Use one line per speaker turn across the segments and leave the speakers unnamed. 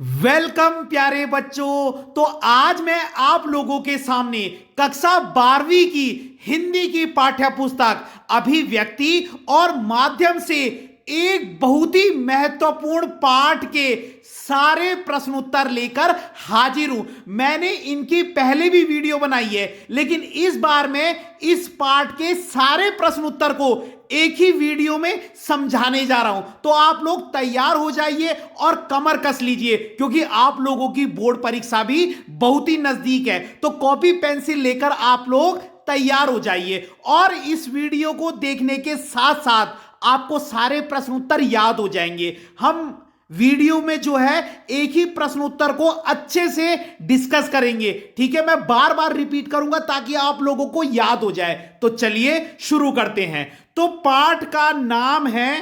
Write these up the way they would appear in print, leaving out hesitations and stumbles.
Welcome प्यारे बच्चों। तो आज मैं आप लोगों के सामने कक्षा 12वीं की हिंदी की पाठ्य पुस्तक अभिव्यक्ति और माध्यम से एक बहुत ही महत्वपूर्ण पाठ के सारे प्रश्न उत्तर लेकर हाजिर हूं। मैंने इनकी पहले भी वीडियो बनाई है, लेकिन इस बार मैं इस पाठ के सारे प्रश्न उत्तर को एक ही वीडियो में समझाने जा रहा हूं। तो आप लोग तैयार हो जाइए और कमर कस लीजिए, क्योंकि आप लोगों की बोर्ड परीक्षा भी बहुत ही नजदीक है। तो कॉपी पेंसिल लेकर आप लोग तैयार हो जाइए और इस वीडियो को देखने के साथ साथ आपको सारे प्रश्न उत्तर याद हो जाएंगे। हम वीडियो में जो है एक ही प्रश्न उत्तर को अच्छे से डिस्कस करेंगे, ठीक है। मैं बार बार रिपीट करूंगा ताकि आप लोगों को याद हो जाए। तो चलिए शुरू करते हैं। तो पाठ का नाम है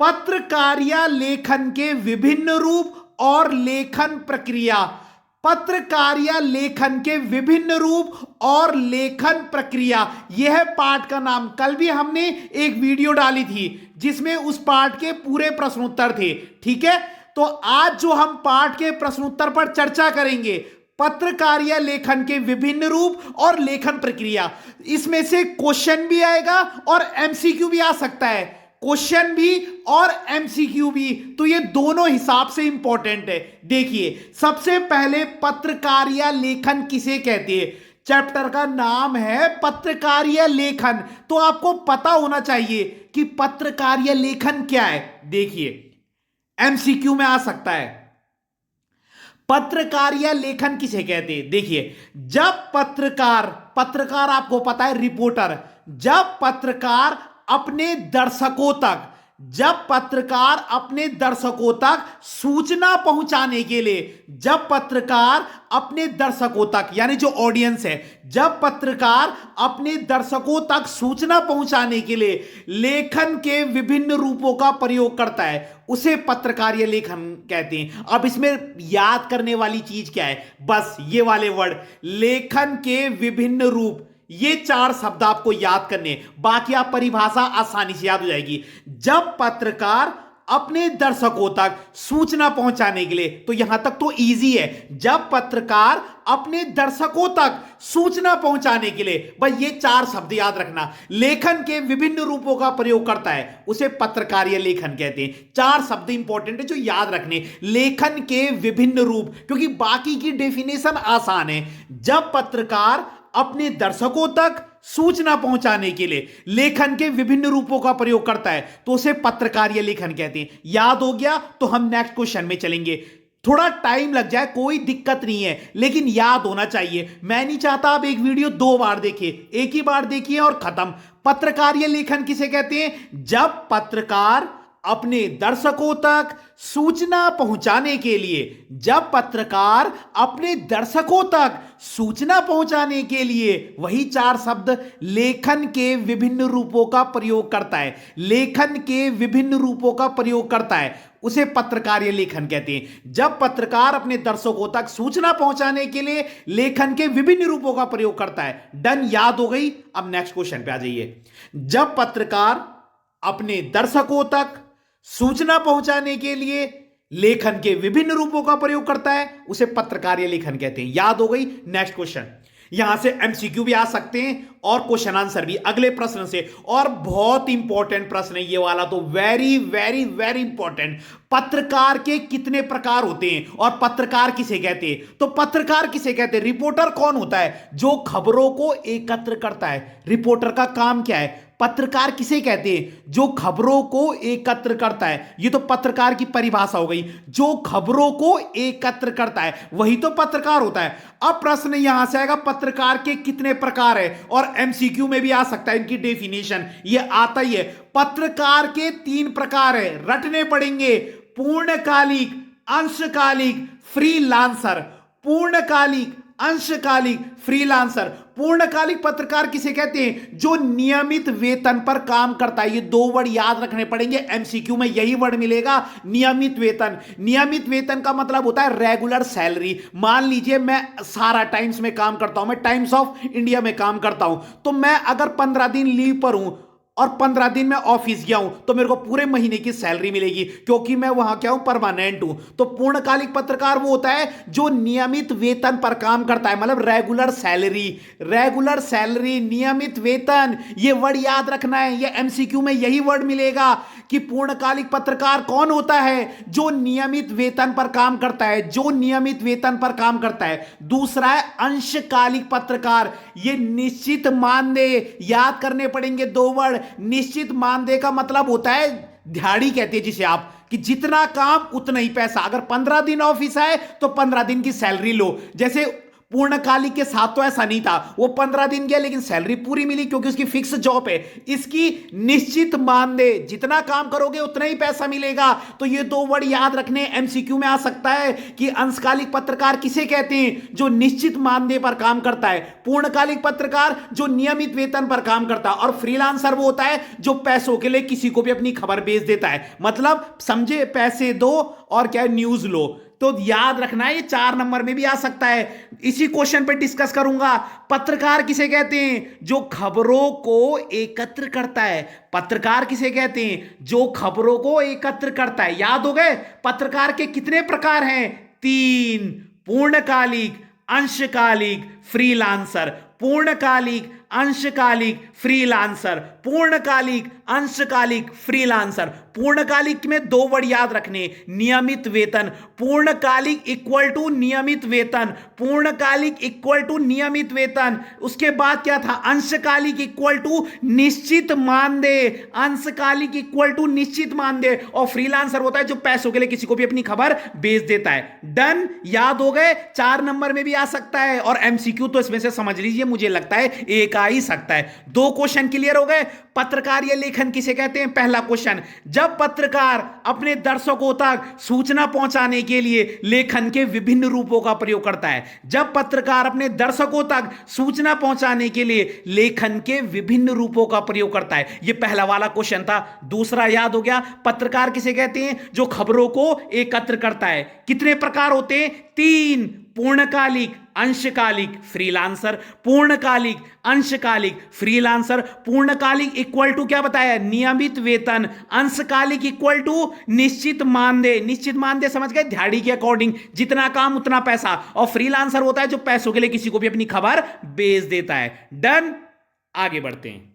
पत्रकारिता लेखन के विभिन्न रूप और लेखन प्रक्रिया। पत्रकारिता लेखन के विभिन्न रूप और लेखन प्रक्रिया, यह पाठ का नाम। कल भी हमने एक वीडियो डाली थी जिसमें उस पाठ के पूरे प्रश्न उत्तर थे, ठीक है। तो आज जो हम पाठ के प्रश्न उत्तर पर चर्चा करेंगे, पत्रकारिता लेखन के विभिन्न रूप और लेखन प्रक्रिया, इसमें से क्वेश्चन भी आएगा और एमसीक्यू भी आ सकता है। क्वेश्चन भी और एमसीक्यू भी, तो ये दोनों हिसाब से इंपॉर्टेंट है। देखिए, सबसे पहले पत्रकारिता लेखन किसे कहते हैं। चैप्टर का नाम है पत्रकारिता लेखन, तो आपको पता होना चाहिए कि पत्रकारिता लेखन क्या है। देखिए, एमसीक्यू में आ सकता है, पत्रकारिता लेखन किसे कहते हैं। देखिए, जब पत्रकार आपको पता है रिपोर्टर, जब पत्रकार अपने दर्शकों तक सूचना पहुंचाने के लिए, जब पत्रकार अपने दर्शकों तक, यानी जो ऑडियंस है, जब पत्रकार अपने दर्शकों तक सूचना पहुंचाने के लिए लेखन के विभिन्न रूपों का प्रयोग करता है, उसे पत्रकारिता लेखन कहते हैं। अब इसमें याद करने वाली चीज क्या है, बस ये वाले वर्ड, लेखन के विभिन्न रूप, ये 4 शब्द आपको याद करने, बाकी आप परिभाषा आसानी से याद हो जाएगी। जब पत्रकार अपने दर्शकों तक सूचना पहुंचाने के लिए, तो यहां तक तो इजी है। जब पत्रकार अपने दर्शकों तक सूचना पहुंचाने के लिए, भाई ये 4 शब्द याद रखना, लेखन के विभिन्न रूपों का प्रयोग करता है, उसे पत्रकारिता लेखन कहते हैं। 4 शब्द इंपॉर्टेंट है जो याद रखने, लेखन के विभिन्न रूप, क्योंकि बाकी की डेफिनेशन आसान है। जब पत्रकार अपने दर्शकों तक सूचना पहुंचाने के लिए लेखन के विभिन्न रूपों का प्रयोग करता है, तो उसे पत्रकारिता लेखन कहते हैं। याद हो गया, तो हम नेक्स्ट क्वेश्चन में चलेंगे। थोड़ा टाइम लग जाए, कोई दिक्कत नहीं है, लेकिन याद होना चाहिए। मैं नहीं चाहता आप एक वीडियो 2 बार देखिए, एक ही बार देखिए और खत्म। पत्रकारिता लेखन किसे कहते हैं, जब पत्रकार अपने दर्शकों तक सूचना पहुंचाने के लिए, जब पत्रकार अपने दर्शकों तक सूचना पहुंचाने के लिए, वही 4 शब्द, लेखन के विभिन्न रूपों का प्रयोग करता है, लेखन के विभिन्न रूपों का प्रयोग करता है, उसे पत्रकारिता लेखन कहते हैं। जब पत्रकार अपने दर्शकों तक सूचना पहुंचाने के लिए लेखन के विभिन्न रूपों का प्रयोग करता है। डन, याद हो गई। अब नेक्स्ट क्वेश्चन पे आ जाइए। जब पत्रकार अपने दर्शकों तक सूचना पहुंचाने के लिए लेखन के विभिन्न रूपों का प्रयोग करता है, उसे पत्रकारिता लेखन कहते हैं। याद हो गई। नेक्स्ट क्वेश्चन, यहां से एमसीक्यू भी आ सकते हैं और क्वेश्चन आंसर भी अगले प्रश्न से। और बहुत इंपॉर्टेंट प्रश्न है ये वाला, तो वेरी वेरी वेरी इंपॉर्टेंट। पत्रकार के कितने प्रकार होते हैं और पत्रकार किसे कहते हैं। तो पत्रकार किसे कहते हैं, रिपोर्टर कौन होता है, जो खबरों को एकत्र करता है। रिपोर्टर का काम क्या है। पत्रकार किसे कहते हैं, जो खबरों को एकत्र करता है। ये तो पत्रकार की परिभाषा हो गई, जो खबरों को एकत्र करता है वही तो पत्रकार होता है। अब प्रश्न यहां से आएगा, पत्रकार के कितने प्रकार है, और एमसीक्यू में भी आ सकता है इनकी डेफिनेशन, ये आता ही है। पत्रकार के 3 प्रकार है, रटने पड़ेंगे। पूर्णकालिक, अंशकालिक, फ्रीलांसर। पूर्णकालिक, अंशकालिक, फ्रीलांसर। पूर्णकालिक पत्रकार किसे कहते हैं, जो नियमित वेतन पर काम करता है। ये 2 वर्ड याद रखने पड़ेंगे, एमसीक्यू में यही वर्ड मिलेगा, नियमित वेतन। नियमित वेतन का मतलब होता है रेगुलर सैलरी। मान लीजिए मैं सारा टाइम्स में काम करता हूं, मैं टाइम्स ऑफ इंडिया में काम करता हूं, तो मैं अगर 15 दिन लीव पर हूं और 15 दिन मैं ऑफिस गया हूं तो मेरे को पूरे महीने की सैलरी मिलेगी, क्योंकि मैं वहां क्या हूं, परमानेंट हूं। तो पूर्णकालिक पत्रकार वो होता है जो नियमित वेतन पर काम करता है, मतलब रेगुलर सैलरी। रेगुलर सैलरी, नियमित वेतन, ये वर्ड याद रखना है, ये एमसीक्यू में यही वर्ड मिलेगा कि पूर्णकालिक पत्रकार कौन होता है, जो नियमित वेतन पर काम करता है, जो नियमित वेतन पर काम करता है। दूसरा है अंशकालिक पत्रकार, ये निश्चित मानदेय, याद करने पड़ेंगे दो वर्ड। निश्चित मानदेय का मतलब होता है दिहाड़ी कहते हैं जिसे आप, कि जितना काम उतना ही पैसा। अगर 15 दिन ऑफिस आए तो 15 दिन की सैलरी लो। जैसे पूर्णकालिक के साथ तो ऐसा नहीं था, वो 15 दिन गया लेकिन सैलरी पूरी मिली, क्योंकि उसकी फिक्स जॉब है। इसकी निश्चित मानदेय, जितना काम करोगे उतना ही पैसा मिलेगा। तो ये दो वर्ड याद रखने, एमसीक्यू में आ सकता है कि अंशकालिक पत्रकार किसे कहते हैं, जो निश्चित मानदेय पर काम करता है। पूर्णकालिक पत्रकार जो नियमित वेतन पर काम करता है। और फ्रीलांसर वो होता है जो पैसों के लिए किसी को भी अपनी खबर भेज देता है, मतलब समझे, पैसे दो और क्या, न्यूज लो। तो याद रखना है, ये 4 नंबर में भी आ सकता है। इसी क्वेश्चन पे डिस्कस करूंगा। पत्रकार किसे कहते हैं, जो खबरों को एकत्र करता है। पत्रकार किसे कहते हैं, जो खबरों को एकत्र करता है। याद हो गए पत्रकार के कितने प्रकार हैं, 3, पूर्णकालिक, अंशकालिक, फ्रीलांसर। पूर्णकालिक, अंशकालिक, फ्रीलांसर। पूर्णकालिक, अंशकालिक, फ्रीलांसर। पूर्णकालिक में दो वर्ड याद रखने, नियमित वेतन। पूर्णकालिक इक्वल टू नियमित वेतन। पूर्णकालिक इक्वल टू नियमित वेतन। उसके बाद क्या था, अंशकालिक इक्वल टू निश्चित मानदेय। अंशकालिक इक्वल टू निश्चित मानदेय। और फ्रीलांसर होता है जो पैसों के लिए किसी को भी अपनी खबर भेज देता है। डन, याद हो गए। 4 नंबर में भी आ सकता है, और एमसीक्यू तो इसमें से समझ लीजिए, मुझे लगता है एक आ ही सकता है। 2 क्वेश्चन क्लियर हो गए। पत्रकार या लेखन किसे कहते हैं। पहला क्वेश्चन, जब पत्रकार अपने दर्शकों तक सूचना पहुंचाने के लिए लेखन के विभिन्न रूपों का प्रयोग करता है। जब पत्रकार अपने दर्शकों तक सूचना पहुंचाने के लिए लेखन के विभिन्न रूपों का प्रयोग करता है। यह पहला वाला क्वेश्चन था। दूसरा याद हो गया, पत्रकार किसे कहते हैं, जो खबरों को एकत्र करता है। कितने प्रकार होते हैं, 3, पूर्णकालिक, अंशकालिक, फ्रीलांसर। पूर्णकालिक, अंशकालिक, फ्रीलांसर। पूर्णकालिक इक्वल टू क्या बताया, नियमित वेतन। अंशकालिक इक्वल टू निश्चित मानदेय। निश्चित मानदेय समझ गए, दिहाड़ी के अकॉर्डिंग, जितना काम उतना पैसा। और फ्रीलांसर होता है जो पैसों के लिए किसी को भी अपनी खबर भेज देता है। डन, आगे बढ़ते हैं।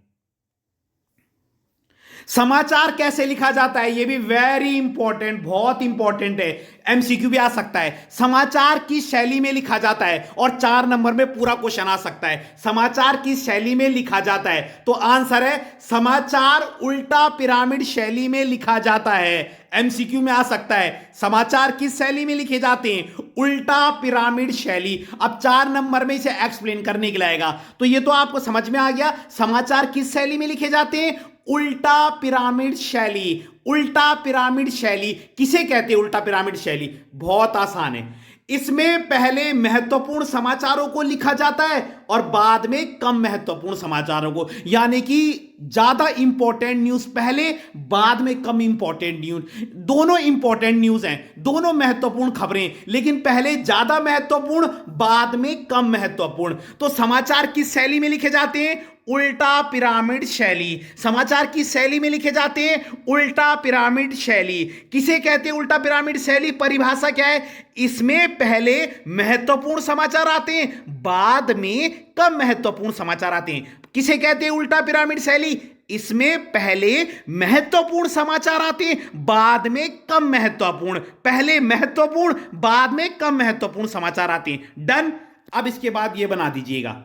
समाचार कैसे लिखा जाता है, यह भी वेरी इंपॉर्टेंट, बहुत इंपॉर्टेंट है। एमसीक्यू भी आ सकता है। समाचार की शैली में लिखा जाता है, और 4 नंबर में पूरा क्वेश्चन आ सकता है। समाचार की शैली में लिखा जाता है, तो आंसर है समाचार उल्टा पिरामिड शैली में लिखा जाता है। एमसीक्यू में आ सकता है, समाचार किस शैली में लिखे जाते हैं, उल्टा पिरामिड शैली। अब 4 नंबर में इसे एक्सप्लेन करने के लिए आएगा, तो ये तो आपको समझ में आ गया। समाचार किस शैली में लिखे जाते हैं, उल्टा पिरामिड शैली। उल्टा पिरामिड शैली किसे कहते हैं, उल्टा पिरामिड शैली बहुत आसान है। इसमें पहले महत्वपूर्ण समाचारों को लिखा जाता है और बाद में कम महत्वपूर्ण समाचारों को, यानी कि ज्यादा इंपॉर्टेंट न्यूज पहले, बाद में कम इंपॉर्टेंट न्यूज। दोनों इंपॉर्टेंट न्यूज हैं, दोनों महत्वपूर्ण खबरें, लेकिन पहले ज्यादा महत्वपूर्ण, बाद में कम महत्वपूर्ण। तो समाचार किस शैली में लिखे जाते हैं, उल्टा पिरामिड शैली। समाचार की शैली में लिखे जाते हैं, उल्टा पिरामिड शैली। किसे कहते हैं उल्टा पिरामिड शैली, परिभाषा क्या है, इसमें पहले महत्वपूर्ण समाचार आते हैं, बाद में कम महत्वपूर्ण समाचार आते हैं। किसे कहते हैं उल्टा पिरामिड शैली, इसमें पहले महत्वपूर्ण समाचार आते हैं, बाद में कम महत्वपूर्ण। पहले महत्वपूर्ण, बाद में कम महत्वपूर्ण समाचार आते हैं। डन। अब इसके बाद यह बना दीजिएगा,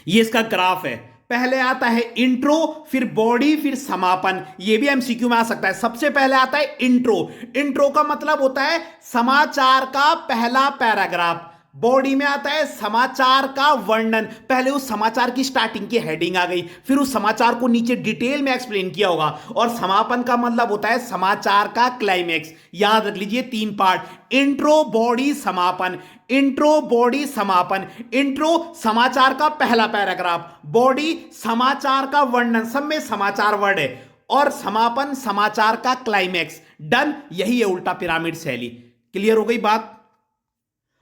ये इसका ग्राफ है। पहले आता है इंट्रो, फिर बॉडी, फिर समापन। यह भी एमसीक्यू में आ सकता है। सबसे पहले आता है इंट्रो। इंट्रो का मतलब होता है समाचार का पहला पैराग्राफ। बॉडी में आता है समाचार का वर्णन, पहले उस समाचार की स्टार्टिंग की हेडिंग आ गई, फिर उस समाचार को नीचे डिटेल में एक्सप्लेन किया होगा। और समापन का मतलब होता है समाचार का क्लाइमेक्स। याद रख लीजिए 3 पार्ट, इंट्रो, बॉडी, समापन। इंट्रो, बॉडी, समापन। इंट्रो समाचार का पहला पैराग्राफ, बॉडी समाचार का वर्णन, सब में समाचार वर्ड है, और समापन समाचार का क्लाइमेक्स। डन, यही है उल्टा पिरामिड शैली। क्लियर हो गई बात।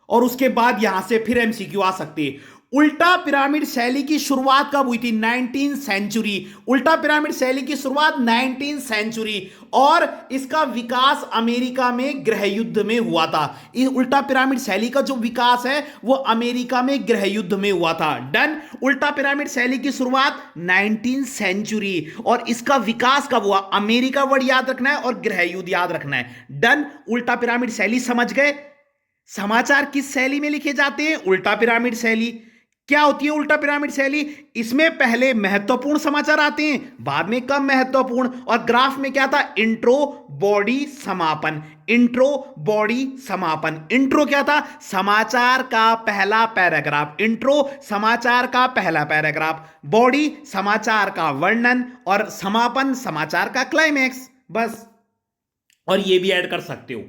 और उसके बाद यहां से फिर एमसीक्यू आ सकती है। उल्टा पिरामिड शैली की शुरुआत कब हुई थी? 19th century. उल्टा पिरामिड शैली की शुरुआत 19th सेंचुरी, और इसका विकास अमेरिका में गृह युद्ध में हुआ था। इस उल्टा पिरामिड शैली का जो विकास है वो अमेरिका में गृह युद्ध में हुआ था। डन। उल्टा पिरामिड शैली की शुरुआत 19th सेंचुरी, और इसका विकास कब हुआ? अमेरिका वर्ड याद रखना है और गृह युद्ध याद रखना है। डन। उल्टा पिरामिड शैली समझ गए। समाचार किस शैली में लिखे जाते हैं? उल्टा पिरामिड शैली। क्या होती है उल्टा पिरामिड शैली? इसमें पहले महत्वपूर्ण समाचार आते हैं, बाद में कम महत्वपूर्ण, और ग्राफ में क्या था? इंट्रो, बॉडी, समापन। इंट्रो, बॉडी, समापन। इंट्रो क्या था? समाचार का पहला पैराग्राफ। इंट्रो समाचार का पहला पैराग्राफ, बॉडी समाचार का वर्णन, और समापन समाचार का क्लाइमैक्स। बस। और ये भी ऐड कर सकते हो।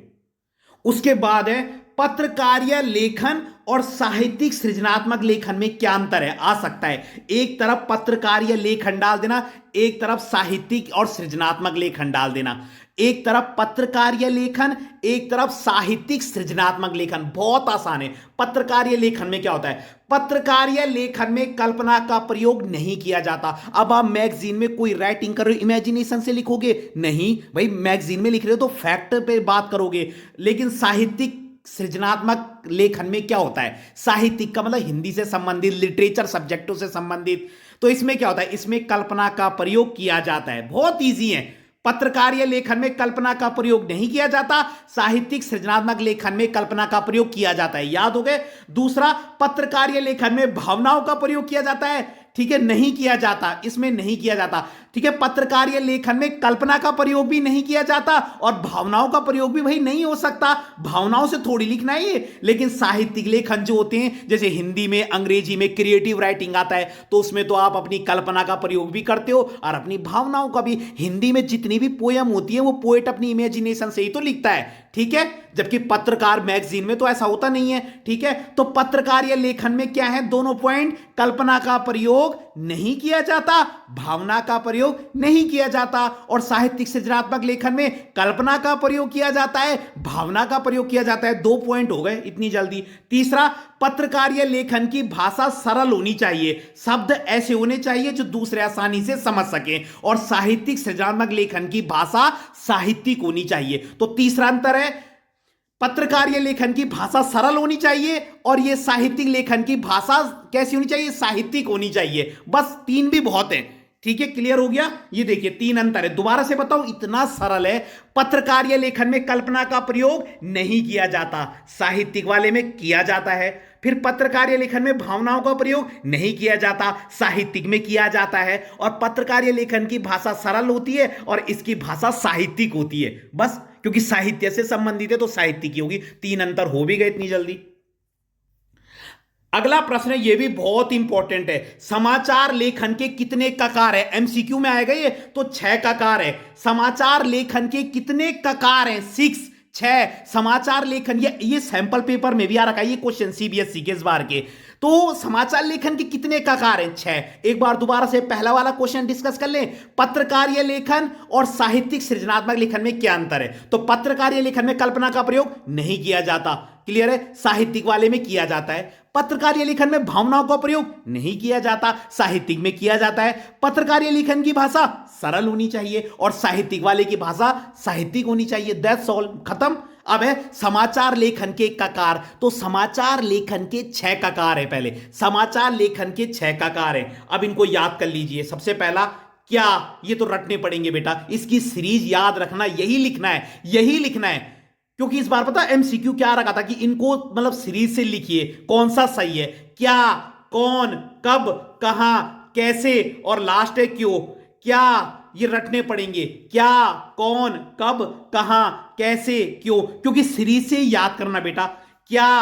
उसके बाद है पत्रकारिता लेखन और साहित्यिक सृजनात्मक लेखन में क्या अंतर है? आ सकता है एक तरफ पत्रकारिता लेखन डाल देना, एक तरफ साहित्यिक और सृजनात्मक लेखन डाल देना। एक तरफ पत्रकारिता लेखन, एक तरफ साहित्यिक सृजनात्मक लेखन। बहुत आसान है। पत्रकारिता लेखन में क्या होता है? पत्रकारिता लेखन में कल्पना का प्रयोग नहीं किया जाता। अब आप मैगजीन में कोई राइटिंग कर रहे हो, इमेजिनेशन से लिखोगे? नहीं भाई, मैगजीन में लिख रहे हो तो फैक्ट पे बात करोगे। लेकिन साहित्यिक सृजनात्मक लेखन में क्या होता है? साहित्यिक का मतलब हिंदी से संबंधित, लिटरेचर सब्जेक्टों से संबंधित। तो इसमें क्या होता है? इसमें कल्पना का प्रयोग किया जाता है। बहुत इजी है। पत्रकारिता लेखन में कल्पना का प्रयोग नहीं किया जाता, साहित्यिक सृजनात्मक लेखन में कल्पना का प्रयोग किया जाता है। याद हो गए? दूसरा, पत्रकारिता लेखन में भावनाओं का प्रयोग किया जाता है, ठीक है, नहीं किया जाता, इसमें नहीं किया जाता। ठीक है, पत्रकारिता लेखन में कल्पना का प्रयोग भी नहीं किया जाता और भावनाओं का प्रयोग भी भाई नहीं हो सकता, भावनाओं से थोड़ी लिखना है ये। लेकिन साहित्यिक लेखन जो होते हैं, जैसे हिंदी में, अंग्रेजी में क्रिएटिव राइटिंग आता है, तो उसमें तो आप अपनी कल्पना का प्रयोग भी करते हो और अपनी भावनाओं का भी। हिंदी में जितनी भी पोयम होती है वो पोएट अपनी इमेजिनेशन से ही तो लिखता है, ठीक है, जबकि पत्रकार मैगजीन में तो ऐसा होता नहीं है। ठीक है, तो पत्रकारिता लेखन में क्या है? दोनों पॉइंट, कल्पना का प्रयोग नहीं किया जाता, भावना का प्रयोग नहीं किया जाता, और साहित्यिक सृजनात्मक लेखन में कल्पना का प्रयोग किया जाता है, भावना का प्रयोग किया जाता है। 2 पॉइंट हो गए इतनी जल्दी। तीसरा, पत्रकारिता लेखन की भाषा सरल होनी चाहिए, शब्द ऐसे होने चाहिए जो दूसरे आसानी से समझ सकें, और साहित्यिक सृजनात्मक लेखन की भाषा साहित्यिक होनी चाहिए। तो तीसरा अंतर है, पत्रकारिता लेखन की भाषा सरल होनी चाहिए और यह साहित्यिक लेखन की भाषा कैसी होनी चाहिए? साहित्यिक होनी चाहिए। बस 3 भी बहुत है। ठीक है, क्लियर हो गया? ये देखिए 3 अंतर है। दोबारा से बताओ, इतना सरल है। पत्रकारिता लेखन में कल्पना का प्रयोग नहीं किया जाता, साहित्यिक वाले में किया जाता है। फिर पत्रकारिता लेखन में भावनाओं का प्रयोग नहीं किया जाता, साहित्यिक में किया जाता है। और पत्रकारिता लेखन की भाषा सरल होती है और इसकी भाषा साहित्यिक होती है। बस, क्योंकि साहित्य से संबंधित है तो साहित्य की होगी। 3 अंतर हो भी गए इतनी जल्दी। अगला प्रश्न, ये भी बहुत इंपॉर्टेंट है। समाचार लेखन के कितने ककार है? एमसीक्यू में आएगा ये, तो 6 ककार है। समाचार लेखन के कितने ककार हैं? 6 समाचार लेखन। ये सैंपल पेपर में भी आ रखा है ये क्वेश्चन, सीबीएसई के इस बार के। तो समाचार लेखन के कितने ककार हैं? 6। एक बार दोबारा से पहला वाला क्वेश्चन डिस्कस कर लें। पत्रकारिता लेखन और साहित्यिक सृजनात्मक लेखन में क्या अंतर है? तो पत्रकारिता लेखन में कल्पना का प्रयोग नहीं किया जाता, क्लियर है, साहित्यिक वाले में किया जाता है। पत्रकारिता लेखन में भावनाओं का प्रयोग नहीं किया जाता, साहित्यिक में किया जाता है। पत्रकारिता लेखन की भाषा सरल होनी चाहिए और साहित्यिक वाले की भाषा साहित्यिक होनी चाहिए। दैट्स ऑल, खत्म। अब है समाचार लेखन के ककार। तो समाचार लेखन के 6 ककार है। पहले समाचार लेखन के 6 ककार है। अब इनको याद कर लीजिए। सबसे पहला क्या, ये तो रटने पड़ेंगे बेटा, इसकी सीरीज याद रखना, यही लिखना है, यही लिखना है। क्योंकि इस बार पता एमसीक्यू क्या रखा था कि इनको मतलब सीरीज से लिखिए, कौन सा सही है, क्या, कौन, कब, कहां, कैसे, और लास्ट है क्यों। क्या, ये रटने पड़ेंगे, क्या, कौन, कब, कहां, कैसे, क्यों, क्योंकि सीरीज से याद करना बेटा। क्या,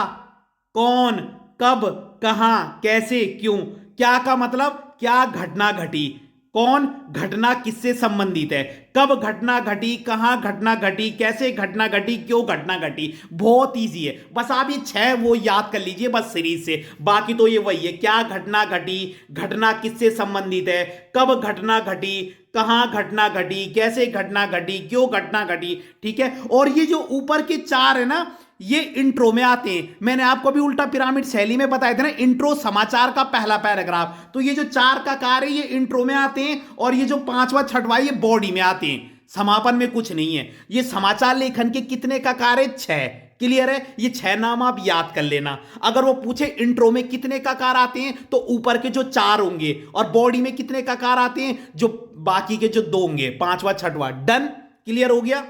कौन, कब, कहां, कैसे, क्यों। क्या का मतलब क्या घटना घटी, कौन घटना किससे संबंधित है, कब घटना घटी, कहां घटना घटी, कैसे घटना घटी, क्यों घटना घटी। बहुत इजी है, बस आप ये 6 वो याद कर लीजिए बस सीरीज से। बाकी तो ये वही है, क्या घटना घटी, घटना किससे संबंधित है, कब घटना घटी, कहां घटना घटी, कैसे घटना घटी, क्यों घटना घटी। ठीक है, और ये जो ऊपर के 4 है ना, ये इंट्रो में आते हैं। मैंने आपको भी उल्टा पिरामिड शैली में बताया था ना, इंट्रो समाचार का पहला पैराग्राफ। तो ये जो 4 का कार्य है ये इंट्रो में आते हैं, और ये जो 5वां 6वां ये बॉडी में आते हैं, समापन में कुछ नहीं है। ये समाचार लेखन के कितने का कार्य, 6। क्लियर है, ये 6 नाम आप याद कर लेना। अगर वो पूछे इंट्रो में कितने का कार आते हैं, तो ऊपर के जो 4 होंगे, और बॉडी में कितने का कार आते हैं, जो बाकी के जो 2 होंगे, 5वां 6वां। डन, क्लियर हो गया।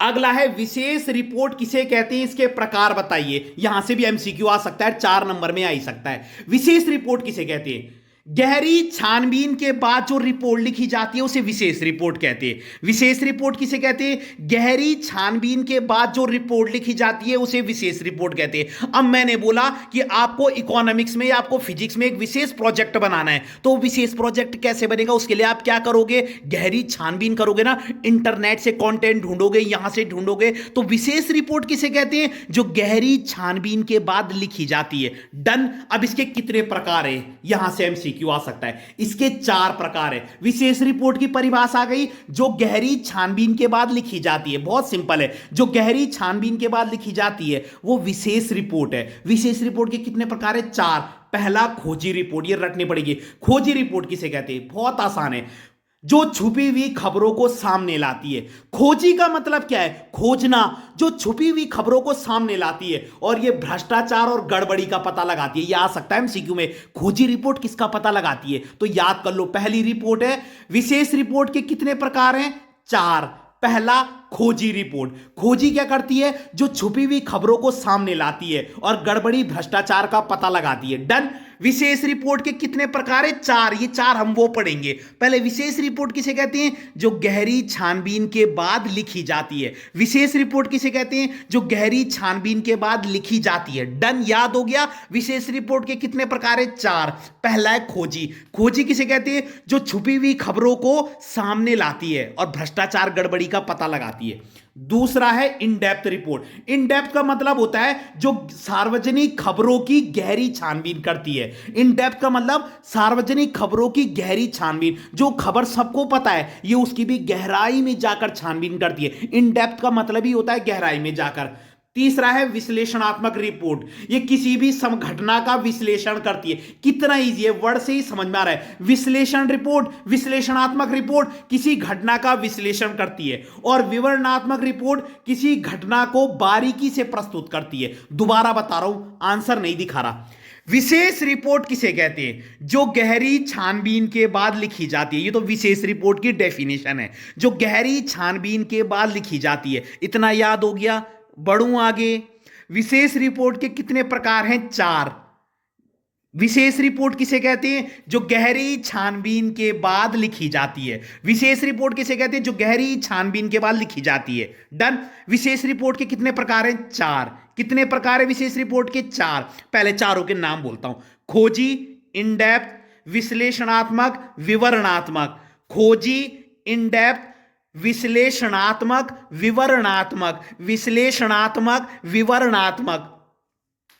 अगला है विशेष रिपोर्ट किसे कहते हैं, इसके प्रकार बताइए। यहां से भी एमसीक्यू आ सकता है, 4 नंबर में आ ही सकता है। विशेष रिपोर्ट किसे कहते हैं, गहरी छानबीन के बाद जो रिपोर्ट लिखी जाती है उसे विशेष रिपोर्ट कहते हैं। विशेष रिपोर्ट किसे कहते हैं, गहरी छानबीन के बाद जो रिपोर्ट लिखी जाती है उसे विशेष रिपोर्ट कहते हैं। अब मैंने बोला कि आपको इकोनॉमिक्स में या आपको फिजिक्स में एक विशेष प्रोजेक्ट बनाना है, तो विशेष प्रोजेक्ट कैसे बनेगा, उसके लिए आप क्या करोगे, गहरी छानबीन करोगे ना, इंटरनेट से कंटेंट ढूंढोगे, यहां से ढूंढोगे। तो विशेष रिपोर्ट किसे कहते हैं, जो गहरी छानबीन के बाद लिखी जाती है। डन। अब इसके कितने प्रकार है, यहां से एमसीक्यू आ सकता है। इसके 4 प्रकार है। विशेष रिपोर्ट की परिभाषा आ गई, जो गहरी छानबीन के बाद लिखी जाती है। बहुत सिंपल है, जो गहरी छानबीन के बाद लिखी जाती है वो विशेष रिपोर्ट है। विशेष रिपोर्ट के कितने प्रकार है, 4। पहला खोजी रिपोर्ट, ये रटनी पड़ेगी। खोजी रिपोर्ट किसे कहते हैं, बहुत आसान है, जो छुपी हुई खबरों को सामने लाती है। खोजी का मतलब क्या है, खोजना, जो छुपी हुई खबरों को सामने लाती है, और ये भ्रष्टाचार और गड़बड़ी का पता लगाती है। ये आ सकता है एमसीक्यू में, खोजी रिपोर्ट किसका पता लगाती है, तो याद कर लो। पहली रिपोर्ट है। विशेष रिपोर्ट के कितने प्रकार हैं, 4। पहला खोजी रिपोर्ट, खोजी क्या करती है, जो छुपी हुई खबरों को सामने लाती है और गड़बड़ी भ्रष्टाचार का पता लगाती है। डन। विशेष रिपोर्ट के कितने प्रकार है, 4। ये 4 हम वो पढ़ेंगे। पहले विशेष रिपोर्ट किसे कहते हैं, जो गहरी छानबीन के बाद लिखी जाती है। विशेष रिपोर्ट किसे कहते हैं, जो गहरी छानबीन के बाद लिखी जाती है। डन, याद हो गया। विशेष रिपोर्ट के कितने प्रकार है, 4। पहला है खोजी। खोजी किसे कहते हैं, जो छुपी हुई खबरों को सामने लाती है और भ्रष्टाचार गड़बड़ी का पता लगाती है। दूसरा है in depth report. In depth का मतलब होता है जो सार्वजनिक खबरों की गहरी छानबीन करती है। इन डेप्थ का मतलब सार्वजनिक खबरों की गहरी छानबीन, जो खबर सबको पता है ये उसकी भी गहराई में जाकर छानबीन करती है। इन डेप्थ का मतलब ही होता है गहराई में जाकर। तीसरा है विश्लेषणात्मक रिपोर्ट, ये किसी भी घटना का विश्लेषण करती है। कितना इजी है, वर्ड से ही समझ में आ रहा है। विश्लेषण रिपोर्ट, विश्लेषणात्मक रिपोर्ट किसी घटना का विश्लेषण करती है, और विवरणात्मक रिपोर्ट किसी घटना को बारीकी से प्रस्तुत करती है। दोबारा बता रहा हूं, आंसर नहीं दिखा रहा। विशेष रिपोर्ट किसे कहते हैं, जो गहरी छानबीन के बाद लिखी जाती है। ये तो विशेष रिपोर्ट की डेफिनेशन है, जो गहरी छानबीन के बाद लिखी जाती है। इतना याद हो गया, बढ़ूं आगे। विशेष रिपोर्ट के कितने प्रकार हैं, 4। विशेष रिपोर्ट किसे कहते हैं, जो गहरी छानबीन के बाद लिखी जाती है। विशेष रिपोर्ट किसे कहते हैं, जो गहरी छानबीन के बाद लिखी जाती है। डन। विशेष रिपोर्ट के कितने प्रकार हैं, 4। कितने प्रकार है विशेष रिपोर्ट के, 4। पहले चारों के नाम बोलता हूं, खोजी, इन डेप्थ, विश्लेषणात्मक, विवरणात्मक। खोजी, इन डेप्थ, विश्लेषणात्मक, विवरणात्मक, विश्लेषणात्मक, विवरणात्मक।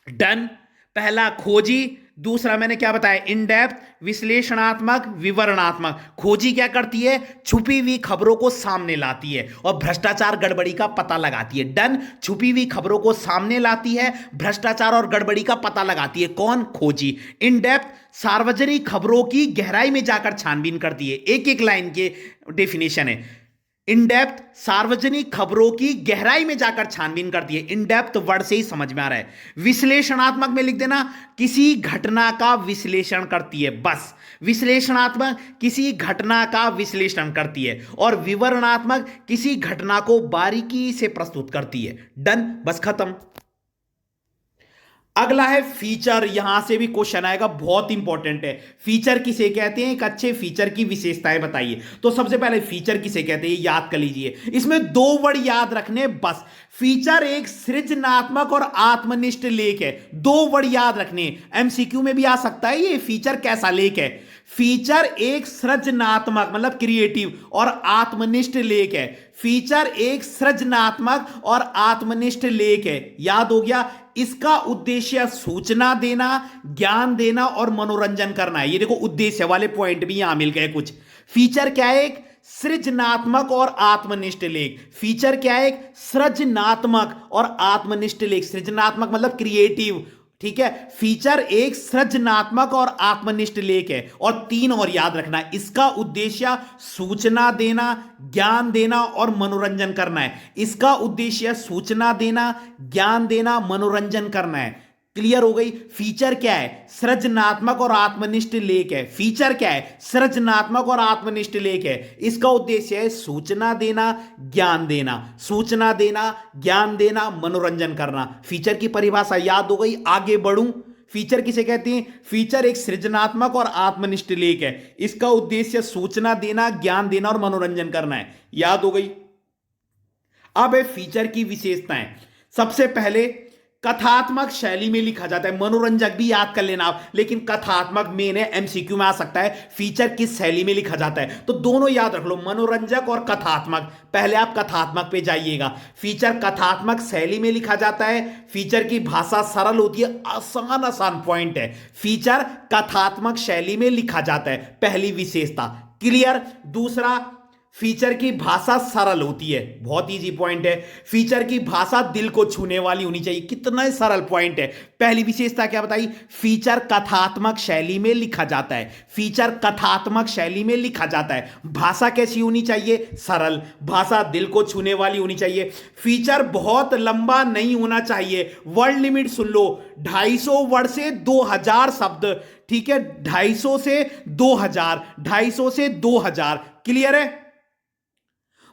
डन। पहला खोजी, दूसरा मैंने क्या बताया, इन डेप्थ, विश्लेषणात्मक, विवरणात्मक। खोजी क्या करती है, छुपी हुई खबरों को सामने लाती है और भ्रष्टाचार गड़बड़ी का पता लगाती है। डन। छुपी हुई खबरों को सामने लाती है, भ्रष्टाचार और गड़बड़ी का पता लगाती है। कौन, खोजी। इन डेप्थ, सार्वजनिक खबरों की गहराई में जाकर छानबीन करती है। एक एक लाइन के डेफिनेशन है। इन डेप्थ, सार्वजनिक खबरों की गहराई में जाकर छानबीन करती है। इन डेप्थ वर्ड से ही समझ में आ रहा है। विश्लेषणात्मक में लिख देना, किसी घटना का विश्लेषण करती है, बस। विश्लेषणात्मक किसी घटना का विश्लेषण करती है, और विवरणात्मक किसी घटना को बारीकी से प्रस्तुत करती है। डन, बस खत्म। अगला है फीचर। यहां से भी क्वेश्चन आएगा, बहुत इंपॉर्टेंट है। फीचर किसे कहते हैं, एक अच्छे फीचर की विशेषताएं बताइए। तो सबसे पहले फीचर किसे कहते हैं याद कर लीजिए। इसमें दो वर्ड याद रखने बस। फीचर एक सृजनात्मक और आत्मनिष्ठ लेख है। दो वर्ड याद रखने, एमसीक्यू में भी आ सकता है ये, फीचर कैसा लेख है। फीचर एक सृजनात्मक मतलब क्रिएटिव और आत्मनिष्ठ लेख है। फीचर एक सृजनात्मक और आत्मनिष्ठ लेख है, याद हो गया। इसका उद्देश्य सूचना देना, ज्ञान देना और मनोरंजन करना है। ये देखो उद्देश्य वाले पॉइंट भी यहां मिल गए कुछ। फीचर क्या है, एक सृजनात्मक और आत्मनिष्ठ लेख। फीचर क्या है, एक सृजनात्मक और आत्मनिष्ठ लेख। सृजनात्मक मतलब क्रिएटिव, ठीक है। फीचर एक सृजनात्मक और आत्मनिष्ठ लेख है। और तीन और याद रखना, इसका उद्देश्य सूचना देना, ज्ञान देना और मनोरंजन करना है। इसका उद्देश्य सूचना देना, ज्ञान देना, मनोरंजन करना है। क्लियर हो गई। फीचर क्या है, सृजनात्मक और आत्मनिष्ठ लेख है। फीचर क्या है, सृजनात्मक और आत्मनिष्ठ लेख है। इसका उद्देश्य है सूचना देना, ज्ञान देना, सूचना देना, ज्ञान देना, मनोरंजन करना। फीचर की परिभाषा याद हो गई। आगे बढ़ूं, फीचर किसे कहते हैं, फीचर एक सृजनात्मक और आत्मनिष्ठ लेख है। इसका उद्देश्य सूचना देना, ज्ञान देना और मनोरंजन करना है, याद हो गई। अब है फीचर की विशेषताएं। सबसे पहले कथात्मक शैली में लिखा जाता है। मनोरंजक भी याद कर लेना आप, लेकिन कथात्मक मेन है, एमसीक्यू में आ सकता है। फीचर किस शैली में लिखा जाता है, तो दोनों याद रख लो, मनोरंजक और कथात्मक। पहले आप कथात्मक पे जाइएगा। फीचर कथात्मक शैली में लिखा जाता है। फीचर की भाषा सरल होती है, आसान आसान पॉइंट है। फीचर कथात्मक शैली में लिखा जाता है, पहली विशेषता। क्लियर। दूसरा, फीचर की भाषा सरल होती है, बहुत इजी पॉइंट है। फीचर की भाषा दिल को छूने वाली होनी चाहिए, कितना सरल पॉइंट है। पहली विशेषता क्या बताई, फीचर कथात्मक शैली में लिखा जाता है। फीचर कथात्मक शैली में लिखा जाता है। भाषा कैसी होनी चाहिए, सरल। भाषा दिल को छूने वाली होनी चाहिए। फीचर बहुत लंबा नहीं होना चाहिए। वर्ड लिमिट सुन लो, 250 वर्ड से 2000 शब्द, ठीक है। 250 से 2000, 250 से 2000। क्लियर है।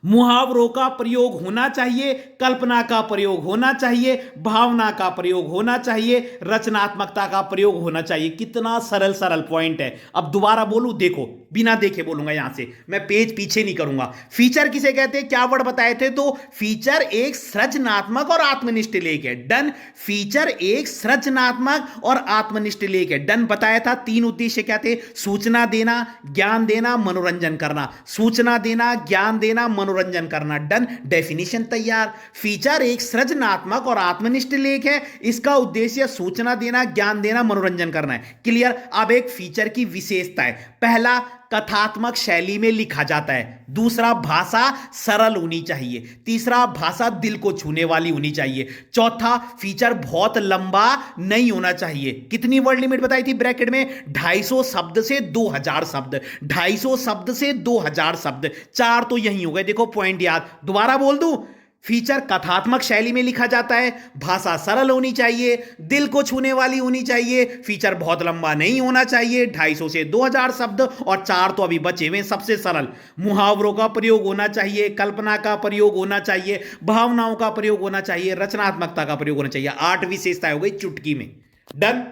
मुहावरों का प्रयोग होना चाहिए, कल्पना का प्रयोग होना चाहिए, भावना का प्रयोग होना चाहिए, रचनात्मकता का प्रयोग होना चाहिए। कितना सरल सरल पॉइंट है। अब दोबारा बोलूं, देखो, बिना देखे बोलूंगा, यहां से मैं पेज पीछे नहीं करूंगा। फीचर किसे कहते हैं, क्या वर्ड बताए थे, तो फीचर एक सृजनात्मक और आत्मनिष्ठ लेख है। डन। फीचर एक सृजनात्मक और आत्मनिष्ठ लेख है, डन बताया था। तीन उद्देश्य क्या थे, सूचना देना, ज्ञान देना, मनोरंजन करना। सूचना देना, ज्ञान देना, मनोरंजन करना, डन। डेफिनेशन तैयार। फीचर एक सृजनात्मक और आत्मनिष्ठ लेख है। इसका उद्देश्य सूचना देना, ज्ञान देना, मनोरंजन करना है। क्लियर। अब एक फीचर की विशेषता है। पहला, कथात्मक शैली में लिखा जाता है। दूसरा, भाषा सरल होनी चाहिए। तीसरा, भाषा दिल को छूने वाली होनी चाहिए। चौथा, फीचर बहुत लंबा नहीं होना चाहिए। कितनी वर्ड लिमिट बताई थी ब्रैकेट में, 250 शब्द से 2000 शब्द। 250 शब्द से 2000 शब्द। चार तो यही हो गए, देखो पॉइंट याद। दोबारा बोल दूं, फीचर कथात्मक शैली में लिखा जाता है। भाषा सरल होनी चाहिए, दिल को छूने वाली होनी चाहिए। फीचर बहुत लंबा नहीं होना चाहिए, 250 से 2000 शब्द। और चार तो अभी बचे हुए, सबसे सरल। मुहावरों का प्रयोग होना चाहिए, कल्पना का प्रयोग होना चाहिए, भावनाओं का प्रयोग होना चाहिए, रचनात्मकता का प्रयोग होना चाहिए। 8 विशेषताएं हो गई चुटकी में। डन।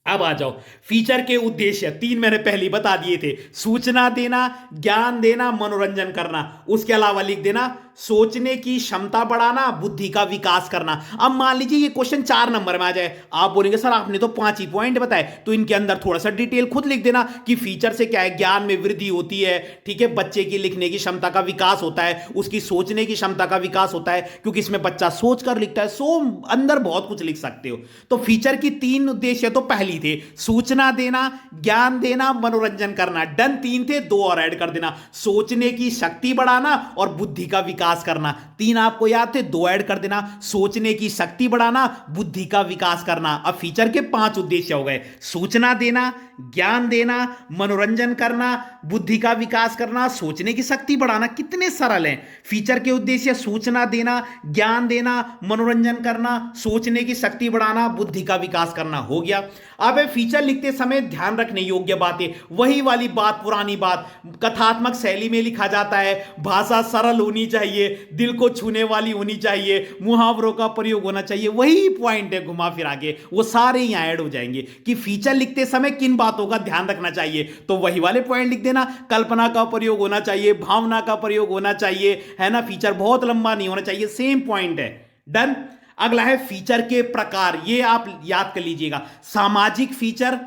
अब आ जाओ, फीचर के उद्देश्य 3 मैंने पहले बता दिए थे। सूचना देना, ज्ञान देना, मनोरंजन करना। उसके अलावा लिख देना सोचने की क्षमता बढ़ाना, बुद्धि का विकास करना। अब मान लीजिए ये क्वेश्चन 4 नंबर में आ जाए, आप बोलेंगे सर आपने तो 5 ही पॉइंट बताए, तो इनके अंदर थोड़ा सा डिटेल खुद लिख देना कि फीचर से क्या है, ज्ञान में वृद्धि होती है, ठीक है, बच्चे की लिखने की क्षमता का विकास होता है, उसकी सोचने की क्षमता का विकास होता है, क्योंकि इसमें बच्चा सोच कर लिखता है। सो अंदर बहुत कुछ लिख सकते हो। तो फीचर की 3 उद्देश्य तो पहली थे, सूचना देना, ज्ञान देना, मनोरंजन करना। डन। 3 थे, 2 और ऐड कर देना, सोचने की शक्ति बढ़ाना और बुद्धि का विकास करना। 3 आपको याद थे, 2 ऐड कर देना, सोचने की शक्ति बढ़ाना, बुद्धि का विकास करना। अब फीचर के 5 उद्देश्य हो गए, सूचना देना, ज्ञान देना, मनोरंजन करना, बुद्धि का विकास करना, सोचने की शक्ति बढ़ाना। कितने सरल हैं। फीचर के उद्देश्य सूचना देना, ज्ञान देना, मनोरंजन करना, सोचने की शक्ति बढ़ाना, बुद्धि का विकास करना। हो गया। अब फीचर लिखते समय ध्यान रखने योग्य बातें, वही वाली बात, पुरानी बात, कथात्मक शैली में लिखा जाता है, भाषा सरल होनी चाहिए, चाहिए, दिल को छूने वाली होनी चाहिए, मुहावरों का प्रयोग होना चाहिए। वही पॉइंट है घुमा फिरा के, वो सारे यहां ऐड हो जाएंगे कि फीचर लिखते समय किन बातों का ध्यान रखना चाहिए। तो वही वाले पॉइंट लिख देना, कल्पना का प्रयोग होना चाहिए, भावना का प्रयोग होना चाहिए, है ना, फीचर बहुत लंबा नहीं होना चाहिए, सेम पॉइंट है। डन। अगला है फीचर के प्रकार, ये आप याद कर लीजिएगा। सामाजिक फीचर,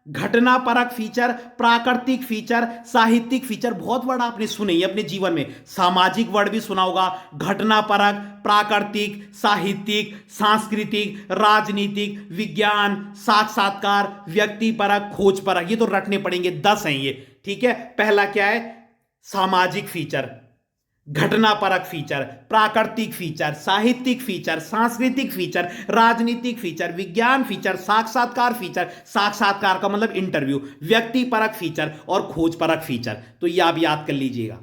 घटना परक फीचर, प्राकृतिक फीचर, साहित्यिक फीचर। बहुत वर्ड आपने सुने ही अपने जीवन में, सामाजिक वर्ड भी सुना होगा, घटना परक, प्राकृतिक, साहित्यिक, सांस्कृतिक, राजनीतिक, विज्ञान, साक्षात्कार, व्यक्ति परक, खोज परक। ये तो रटने पड़ेंगे, 10 हैं ये, ठीक है। पहला क्या है? सामाजिक फीचर, घटना परक फीचर, प्राकृतिक फीचर, साहित्यिक फीचर, सांस्कृतिक फीचर, राजनीतिक फीचर, विज्ञान फीचर, साक्षात्कार फीचर, साक्षात्कार का मतलब इंटरव्यू, व्यक्ति परक फीचर और खोज परक फीचर। तो ये आप याद कर लीजिएगा।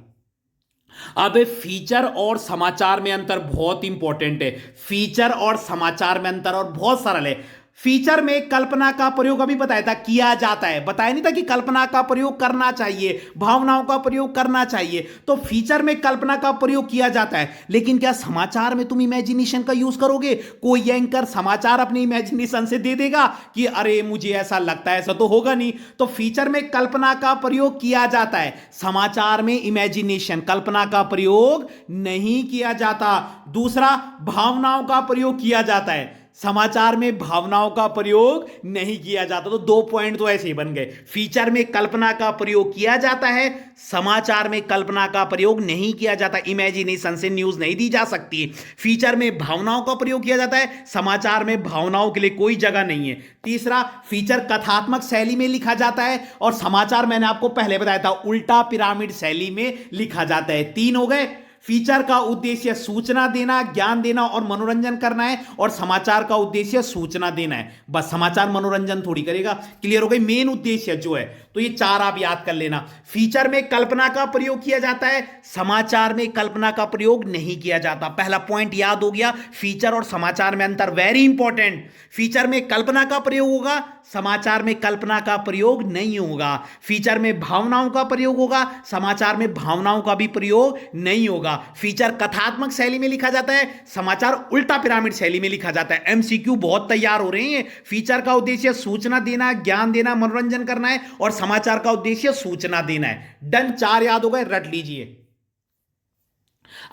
अब फीचर और समाचार में अंतर बहुत इंपॉर्टेंट है। फीचर और समाचार में अंतर और बहुत सरल है। फीचर में कल्पना का प्रयोग अभी बताया था, किया जाता है, बताया नहीं था कि कल्पना का प्रयोग करना चाहिए, भावनाओं का प्रयोग करना चाहिए। तो फीचर में कल्पना का प्रयोग किया जाता है, लेकिन क्या समाचार में तुम इमेजिनेशन का यूज करोगे? कोई एंकर समाचार अपने इमेजिनेशन से दे देगा कि अरे मुझे ऐसा लगता है, ऐसा तो होगा नहीं। तो फीचर में कल्पना का प्रयोग किया जाता है, समाचार में इमेजिनेशन, कल्पना का प्रयोग नहीं किया जाता। दूसरा, भावनाओं का प्रयोग किया जाता है, समाचार में भावनाओं का प्रयोग नहीं किया जाता। तो 2 पॉइंट तो ऐसे ही बन गए। फीचर में कल्पना का प्रयोग किया जाता है, समाचार में कल्पना का प्रयोग नहीं किया जाता, इमेजिनेशन से न्यूज नहीं दी जा सकती। फीचर में भावनाओं का प्रयोग किया जाता है, समाचार में भावनाओं के लिए कोई जगह नहीं है। तीसरा, फीचर कथात्मक शैली में लिखा जाता है और समाचार मैंने आपको पहले बताया था उल्टा पिरामिड शैली में लिखा जाता है। 3 हो गए। फीचर का उद्देश्य सूचना देना, ज्ञान देना और मनोरंजन करना है, और समाचार का उद्देश्य सूचना देना है। बस समाचार मनोरंजन थोड़ी करेगा। क्लियर हो गई? मेन उद्देश्य जो है, तो ये 4 आप याद कर लेना। फीचर में कल्पना का प्रयोग किया जाता है, समाचार में कल्पना का प्रयोग नहीं किया जाता। पहला पॉइंट याद हो गया। फीचर और समाचार में अंतर, वेरी इंपॉर्टेंट। फीचर में कल्पना का प्रयोग होगा, समाचार में कल्पना का प्रयोग नहीं होगा। फीचर में भावनाओं का प्रयोग होगा, समाचार में भावनाओं का भी प्रयोग नहीं होगा। फीचर कथात्मक शैली में लिखा जाता है, समाचार उल्टा पिरामिड शैली में लिखा जाता है। एमसीक्यू बहुत तैयार हो रहे हैं। फीचर का उद्देश्य सूचना देना, ज्ञान देना, मनोरंजन करना है, और समाचार का उद्देश्य सूचना देना है। डन। 4 याद हो गए, रट लीजिए।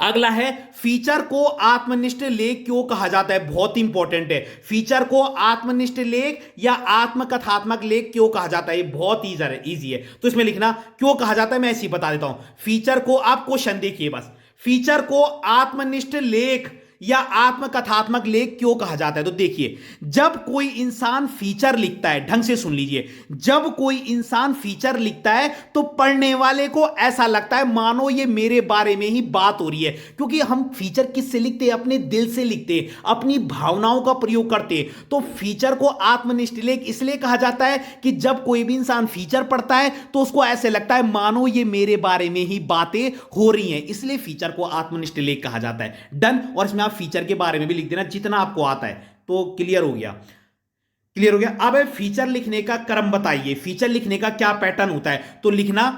अगला है, फीचर को आत्मनिष्ठ लेख क्यों कहा जाता है? बहुत इंपॉर्टेंट है। फीचर को आत्मनिष्ठ लेख या आत्मकथात्मक लेख क्यों कहा जाता है? ये बहुत इजी है। तो इसमें लिखना क्यों कहा जाता है, मैं ऐसे ही बता देता हूं। फीचर को, आप क्वेश्चन देखिए बस, फीचर को आत्मनिष्ठ लेख या आत्मकथात्मक लेख क्यों कहा जाता है? तो देखिए, जब कोई इंसान फीचर लिखता है, ढंग से सुन लीजिए, जब कोई इंसान फीचर लिखता है तो पढ़ने वाले को ऐसा लगता है मानो ये मेरे बारे में ही बात हो रही है। क्योंकि हम फीचर किससे लिखते हैं? अपने दिल से लिखते हैं, अपनी भावनाओं का प्रयोग करते हैं। तो फीचर को आत्मनिष्ठ लेख इसलिए कहा जाता है कि जब कोई भी इंसान फीचर पढ़ता है तो उसको ऐसे लगता है मानो ये मेरे बारे में ही बातें हो रही हैं, इसलिए फीचर को आत्मनिष्ठ लेख कहा जाता है। डन। और इसमें फीचर के बारे में भी लिख देना जितना आपको आता है। तो क्लियर हो गया? क्लियर हो गया। अब फीचर लिखने का क्रम बताइए, फीचर लिखने का क्या पैटर्न होता है? तो लिखना,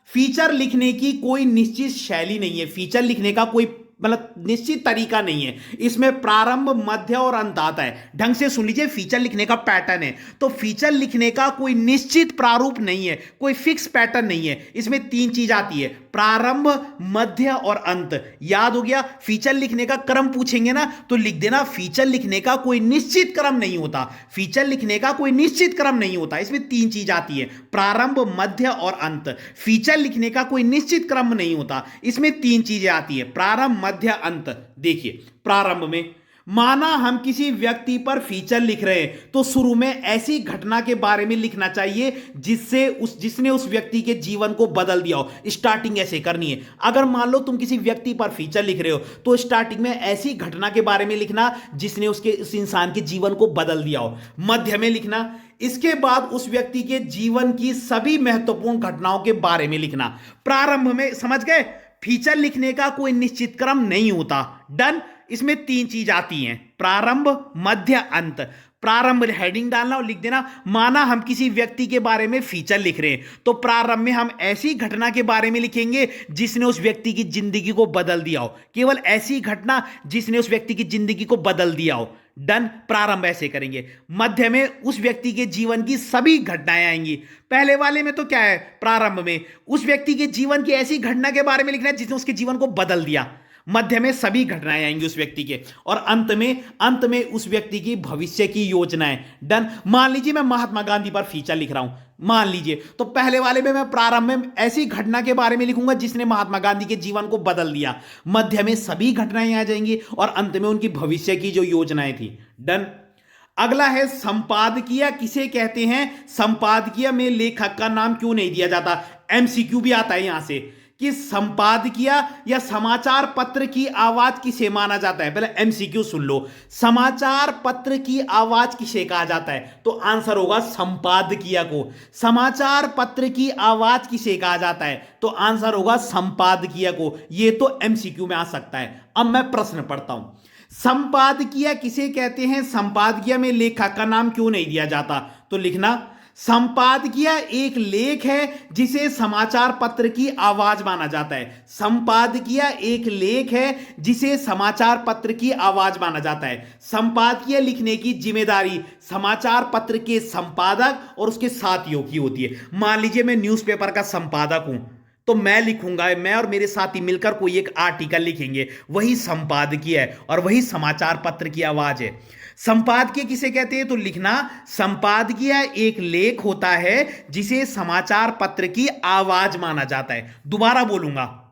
फीचर लिखने की कोई निश्चित शैली नहीं है, फीचर लिखने का कोई मतलब निश्चित तरीका नहीं है। इसमें प्रारंभ, मध्य और अंत आता है। ढंग से सुन लीजिए, फीचर लिखने का पैटर्न है। तो फीचर लिखने का कोई निश्चित प्रारूप नहीं है, कोई फिक्स पैटर्न नहीं है। इसमें 3 चीज आती है, प्रारंभ, मध्य और अंत। याद हो गया? फीचर लिखने का क्रम पूछेंगे ना तो लिख देना, फीचर लिखने का कोई निश्चित क्रम नहीं होता, फीचर लिखने का कोई निश्चित क्रम नहीं होता। इसमें 3 चीज आती है, प्रारंभ, मध्य और अंत। फीचर लिखने का कोई निश्चित क्रम नहीं होता, इसमें 3 चीजें आती है, प्रारंभ, मध्य, अंत। देखिए, प्रारंभ में माना हम किसी व्यक्ति पर फीचर लिख रहे हैं तो शुरू में ऐसी घटना के बारे में लिखना चाहिए जिसने उस व्यक्ति के जीवन को बदल दिया हो। स्टार्टिंग ऐसे करनी है। अगर मान लो तुम किसी व्यक्ति पर फीचर लिख रहे हो तो स्टार्टिंग में ऐसी घटना के बारे में लिखना जिसने उस इंसान के जीवन को बदल दिया हो। मध्य में लिखना, इसके बाद उस व्यक्ति के जीवन की सभी महत्वपूर्ण घटनाओं के बारे में लिखना। प्रारंभ में, समझ गए? फीचर लिखने का कोई निश्चित क्रम नहीं होता। डन। इसमें 3 चीज आती हैं, प्रारंभ, मध्य, अंत। प्रारंभ हेडिंग डालना और लिख देना, माना हम किसी व्यक्ति के बारे में फीचर लिख रहे हैं तो प्रारंभ में हम ऐसी घटना के बारे में लिखेंगे जिसने उस व्यक्ति की जिंदगी को बदल दिया हो, केवल ऐसी घटना जिसने उस व्यक्ति की जिंदगी को बदल दिया हो। डन, प्रारंभ ऐसे करेंगे। मध्य में उस व्यक्ति के जीवन की सभी घटनाएं आएंगी। पहले वाले में तो क्या है, प्रारंभ में उस व्यक्ति के जीवन की ऐसी घटना के बारे में लिखना है जिसने उसके जीवन को बदल दिया। मध्य में सभी घटनाएं आएंगी उस व्यक्ति के, और अंत में उस व्यक्ति की भविष्य की योजनाएं। डन। मान लीजिए मैं महात्मा गांधी पर फीचर लिख रहा हूं, मान लीजिए, तो पहले वाले में मैं प्रारंभ में ऐसी घटना के बारे में लिखूंगा जिसने महात्मा गांधी के जीवन को बदल दिया। मध्य में सभी घटनाएं आ जाएंगी और अंत में उनकी भविष्य की जो योजनाएं थी। डन। अगला है संपादकीय किसे कहते हैं। संपादकीय में लेखक का नाम क्यों नहीं दिया जाता। एमसीक्यू भी आता है यहां से कि संपादकीय या समाचार पत्र की आवाज किसे माना जाता है। पहले एमसीक्यू सुन लो, समाचार पत्र की आवाज किसे कहा जाता है, तो आंसर होगा संपादकीय को। समाचार पत्र की आवाज किसे कहा जाता है, तो आंसर होगा संपादकीय को। यह तो एमसीक्यू में आ सकता है। अब मैं प्रश्न पढ़ता हूं, संपादकीय किसे कहते हैं। संपादकीय में लेखक का नाम क्यों नहीं दिया जाता, तो लिखना, संपादकीय एक लेख है जिसे समाचार पत्र की आवाज माना जाता है। संपादकीय एक लेख है जिसे समाचार पत्र की आवाज माना जाता है। संपादकीय लिखने की जिम्मेदारी समाचार पत्र के संपादक और उसके साथियों की होती है। मान लीजिए मैं न्यूज़पेपर का संपादक हूं, तो मैं लिखूंगा, मैं और मेरे साथी मिलकर कोई एक आर्टिकल लिखेंगे, वही संपादकीय है और वही समाचार पत्र की आवाज है। संपादकीय किसे कहते हैं, तो लिखना, संपादकीय एक लेख होता है जिसे समाचार पत्र की आवाज माना जाता है। दोबारा बोलूंगा,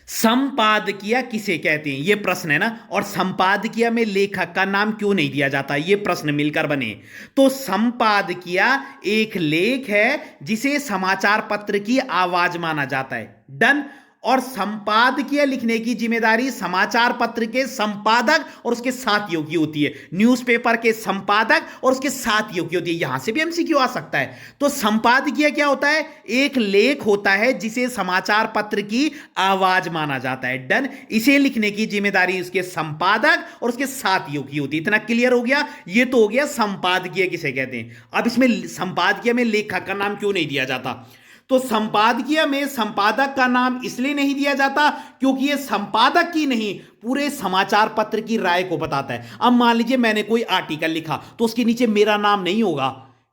संपादकीय किसे कहते हैं, यह प्रश्न है ना, और संपादकीय में लेखक का नाम क्यों नहीं दिया जाता, यह प्रश्न मिलकर बने। तो संपादकीय एक लेख है जिसे समाचार पत्र की आवाज माना जाता है। डन। और संपादकीय लिखने की जिम्मेदारी समाचार पत्र के संपादक और उसके साथियों की होती है। न्यूज़पेपर के संपादक और उसके साथियों की होती है। यहां से भी एमसीक्यू आ सकता है। तो संपादकीय क्या होता है, एक लेख होता है जिसे समाचार पत्र की आवाज माना जाता है। डन। इसे लिखने की जिम्मेदारी उसके संपादक और उसके साथियों की होती है। इतना क्लियर हो गया। ये तो हो गया संपादकीय किसे कहते हैं। अब इसमें संपादकीय में लेखक का नाम क्यों नहीं दिया जाता, तो संपादकीय में संपादक का नाम इसलिए नहीं दिया जाता क्योंकि यह संपादक की नहीं, पूरे समाचार पत्र की राय को बताता है। अब मान लीजिए मैंने कोई आर्टिकल लिखा तो उसके नीचे मेरा नाम नहीं होगा।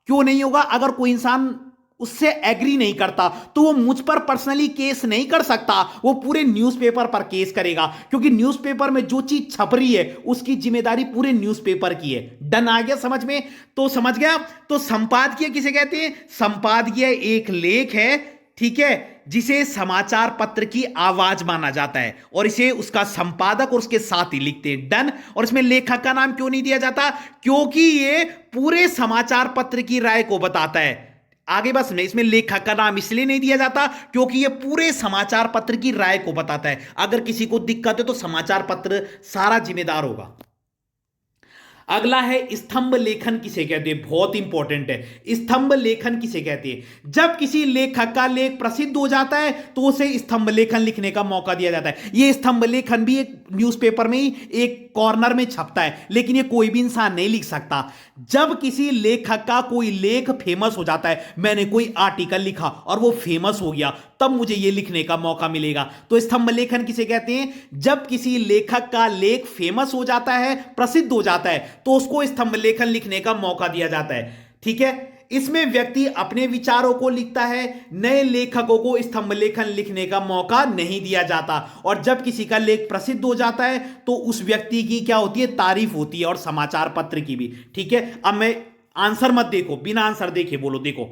क्यों नहीं होगा, अगर कोई इंसान उससे एग्री नहीं करता तो वो मुझ पर पर्सनली केस नहीं कर सकता, वो पूरे न्यूज़पेपर पर केस करेगा, क्योंकि न्यूज़पेपर में जो चीज छप रही है उसकी जिम्मेदारी पूरे न्यूज़पेपर की है। डन, आ गया समझ में, तो समझ गया। तो संपादकीय किसे कहते हैं, संपादकीय एक लेख है, ठीक है, जिसे समाचार पत्र की आवाज माना जाता है और इसे उसका संपादक और उसके साथी लिखते हैं। डन। और इसमें लेखक का नाम क्यों नहीं दिया जाता, क्योंकि ये पूरे समाचार पत्र की राय को बताता है। आगे बस में इसमें लेखक का नाम इसलिए नहीं दिया जाता क्योंकि यह पूरे समाचार पत्र की राय को बताता है। अगर किसी को दिक्कत है तो समाचार पत्र सारा जिम्मेदार होगा। अगला है स्तंभ लेखन किसे कहते हैं, बहुत इंपॉर्टेंट है। स्तंभ लेखन किसे कहते हैं, जब किसी लेखक का लेख प्रसिद्ध हो जाता है तो उसे स्तंभ लेखन लिखने का मौका दिया जाता है। यह स्तंभ लेखन भी एक न्यूज़पेपर में ही एक कॉर्नर में छपता है, लेकिन यह कोई भी इंसान नहीं लिख सकता। जब किसी लेखक का कोई लेख फेमस हो जाता है, मैंने कोई आर्टिकल लिखा और वो फेमस हो गया, तब मुझे यह लिखने का मौका मिलेगा। तो स्तंभ लेखन किसे कहते हैं, जब किसी लेखक का लेख फेमस हो जाता है, प्रसिद्ध हो जाता है, तो उसको स्तंभ लेखन लिखने का मौका दिया जाता है। ठीक है, इसमें व्यक्ति अपने विचारों को लिखता है, नए लेखकों को स्तंभ लेखन लिखने का मौका नहीं दिया जाता। और जब किसी का लेख प्रसिद्ध हो जाता है तो उस व्यक्ति की क्या होती है, तारीफ होती है, और समाचार पत्र की भी। ठीक है, अब मैं आंसर मत देखो, बिना आंसर देखे बोलो। देखो,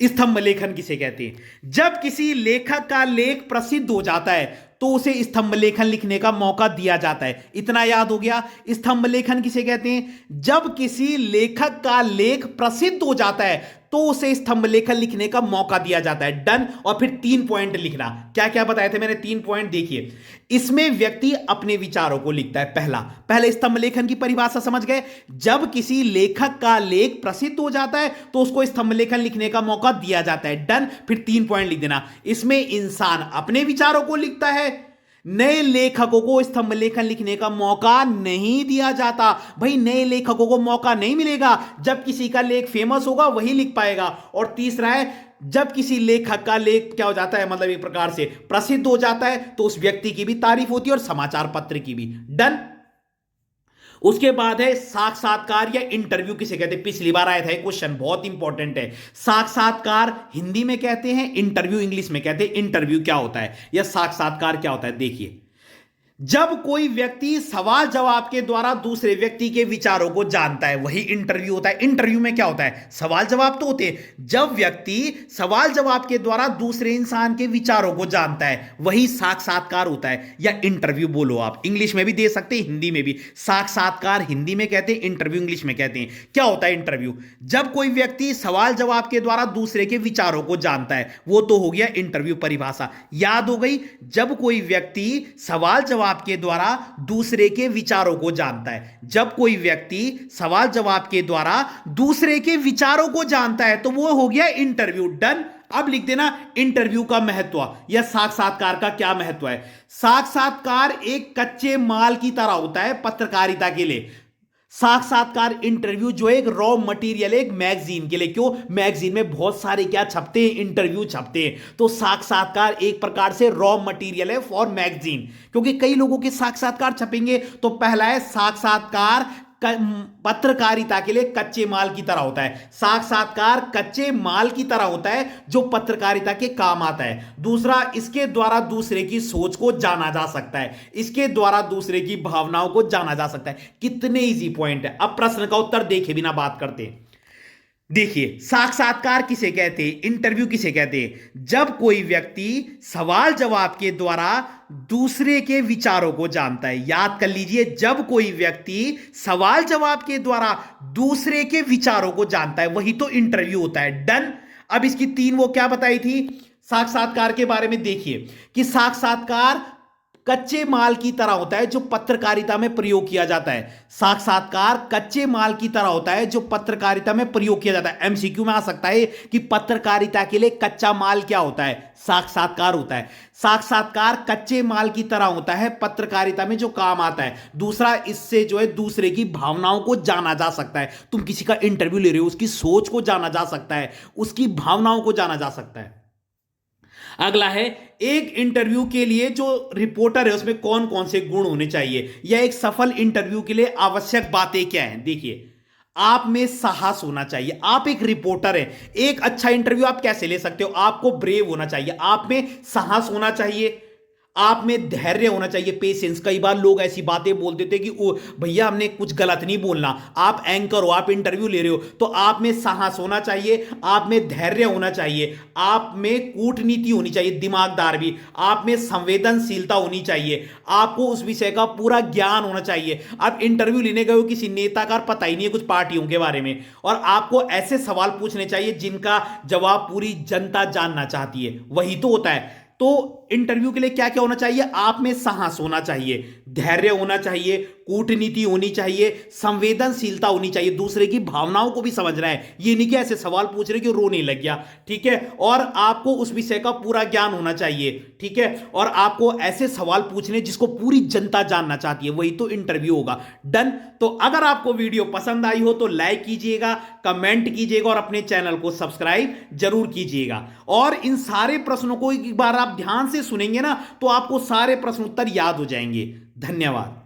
स्तंभ लेखन किसे कहते हैं, जब किसी लेखक का लेख प्रसिद्ध हो जाता है तो उसे स्तंभ लेखन लिखने का मौका दिया जाता है। इतना याद हो गया। स्तंभ लेखन किसे कहते हैं, जब किसी लेखक का लेख प्रसिद्ध हो जाता है तो उसे स्तंभ लेखन लिखने का मौका दिया जाता है। डन। और फिर 3 पॉइंट लिखना। क्या क्या बताए थे मैंने, 3 पॉइंट देखिए। इसमें व्यक्ति अपने विचारों को लिखता है। पहले स्तंभ लेखन की परिभाषा समझ गए, जब किसी लेखक का लेख प्रसिद्ध हो जाता है तो उसको स्तंभ लेखन लिखने का मौका दिया जाता है। डन। फिर 3 पॉइंट लिख देना। इसमें इंसान अपने विचारों को लिखता है, नए लेखकों को स्तंभ लेखन लिखने का मौका नहीं दिया जाता। भाई नए लेखकों को मौका नहीं मिलेगा, जब किसी का लेख फेमस होगा वही लिख पाएगा। और तीसरा है, जब किसी लेखक का लेख क्या हो जाता है, मतलब एक प्रकार से प्रसिद्ध हो जाता है, तो उस व्यक्ति की भी तारीफ होती है और समाचार पत्र की भी। डन। उसके बाद है साक्षात्कार या इंटरव्यू किसे कहते हैं। पिछली बार आया था क्वेश्चन, बहुत इंपॉर्टेंट है। साक्षात्कार हिंदी में कहते हैं, इंटरव्यू इंग्लिश में कहते हैं। इंटरव्यू क्या होता है या साक्षात्कार क्या होता है, देखिए। जब कोई व्यक्ति सवाल जवाब के द्वारा दूसरे व्यक्ति के विचारों को जानता है, वही इंटरव्यू होता है। इंटरव्यू में क्या होता है, सवाल जवाब तो होते हैं। जब व्यक्ति सवाल जवाब के द्वारा दूसरे इंसान के विचारों को जानता है, वही साक्षात्कार होता है या इंटरव्यू बोलो आप। इंग्लिश में भी दे सकते हैं, हिंदी में भी। साक्षात्कार हिंदी में कहते हैं, इंटरव्यू इंग्लिश में कहते हैं। क्या होता है इंटरव्यू, जब कोई व्यक्ति सवाल जवाब के द्वारा दूसरे के विचारों को जानता है, वो तो हो गया इंटरव्यू परिभाषा। याद हो गई, जब कोई व्यक्ति सवाल जवाब के द्वारा दूसरे के विचारों को जानता है, जब कोई व्यक्ति सवाल जवाब के द्वारा दूसरे के विचारों को जानता है, तो वो हो गया इंटरव्यू। डन। अब लिख देना इंटरव्यू का महत्व या साक्षात्कार का क्या महत्व है। साक्षात्कार एक कच्चे माल की तरह होता है पत्रकारिता के लिए। साक्षात्कार इंटरव्यू जो एक रॉ मटेरियल है एक मैगजीन के लिए। क्यों, मैगजीन में बहुत सारे क्या छपते हैं, इंटरव्यू छपते हैं। तो साक्षात्कार एक प्रकार से रॉ मटेरियल है फॉर मैगजीन, क्योंकि कई लोगों के साक्षात्कार छपेंगे। तो पहला है साक्षात्कार पत्रकारिता के लिए कच्चे माल की तरह होता है। साक्षात्कार कच्चे माल की तरह होता है जो पत्रकारिता के काम आता है। दूसरा, इसके द्वारा दूसरे की सोच को जाना जा सकता है, इसके द्वारा दूसरे की भावनाओं को जाना जा सकता है। कितने इजी पॉइंट है। अब प्रश्न का उत्तर देखे बिना बात करते हैं। देखिए, साक्षात्कार किसे कहते हैं, इंटरव्यू किसे कहते हैं, जब कोई व्यक्ति सवाल जवाब के द्वारा दूसरे के विचारों को जानता है। याद कर लीजिए, जब कोई व्यक्ति सवाल जवाब के द्वारा दूसरे के विचारों को जानता है, वही तो इंटरव्यू होता है। डन। अब इसकी तीन वो क्या बताई थी साक्षात्कार के बारे में, देखिए कि साक्षात्कार कच्चे माल की तरह होता है जो पत्रकारिता में प्रयोग किया जाता है। साक्षात्कार कच्चे माल की तरह होता है जो पत्रकारिता में प्रयोग किया जाता है। एमसीक्यू में आ सकता है कि पत्रकारिता के लिए कच्चा माल क्या होता है, साक्षात्कार होता है। साक्षात्कार कच्चे माल की तरह होता है पत्रकारिता में जो काम आता है। दूसरा, इससे जो है दूसरे की भावनाओं को जाना जा सकता है। तुम किसी का इंटरव्यू ले रहे हो, उसकी सोच को जाना जा सकता है, उसकी भावनाओं को जाना जा सकता है। अगला है, एक इंटरव्यू के लिए जो रिपोर्टर है उसमें कौन कौन से गुण होने चाहिए, या एक सफल इंटरव्यू के लिए आवश्यक बातें क्या हैं। देखिए, आप में साहस होना चाहिए। आप एक रिपोर्टर हैं, एक अच्छा इंटरव्यू आप कैसे ले सकते हो, आपको ब्रेव होना चाहिए, आप में साहस होना चाहिए, आप में धैर्य होना चाहिए, पेशेंस। कई बार लोग ऐसी बातें बोल देते कि ओ भैया हमने कुछ गलत नहीं बोलना। आप एंकर हो, आप इंटरव्यू ले रहे हो, तो आप में साहस होना चाहिए, आप में धैर्य होना चाहिए, आप में कूटनीति होनी चाहिए, दिमागदार भी, आप में संवेदनशीलता होनी चाहिए, आपको उस विषय का पूरा ज्ञान होना चाहिए। आप इंटरव्यू लेने गए हो किसी नेता का, पता ही नहीं है कुछ पार्टियों के बारे में, और आपको ऐसे सवाल पूछने चाहिए जिनका जवाब पूरी जनता जानना चाहती है, वही तो होता है। तो इंटरव्यू के लिए क्या क्या होना चाहिए, आप में साहस होना चाहिए, धैर्य होना चाहिए, कूटनीति होनी चाहिए, संवेदनशीलता होनी चाहिए, दूसरे की भावनाओं को भी समझना है। ये नहीं कि ऐसे सवाल पूछ रहे कि रोने लग गया, ठीक है। और आपको उस विषय का पूरा ज्ञान होना चाहिए, ठीक है। और आपको ऐसे सवाल पूछने जिसको पूरी जनता जानना चाहती है, वही तो इंटरव्यू होगा। डन। तो अगर आपको वीडियो पसंद आई हो तो लाइक कीजिएगा, कमेंट कीजिएगा और अपने चैनल को सब्सक्राइब जरूर कीजिएगा। और इन सारे प्रश्नों को एक बार आप ध्यान से सुनेंगे ना, तो आपको सारे प्रश्न उत्तर याद हो जाएंगे। धन्यवाद।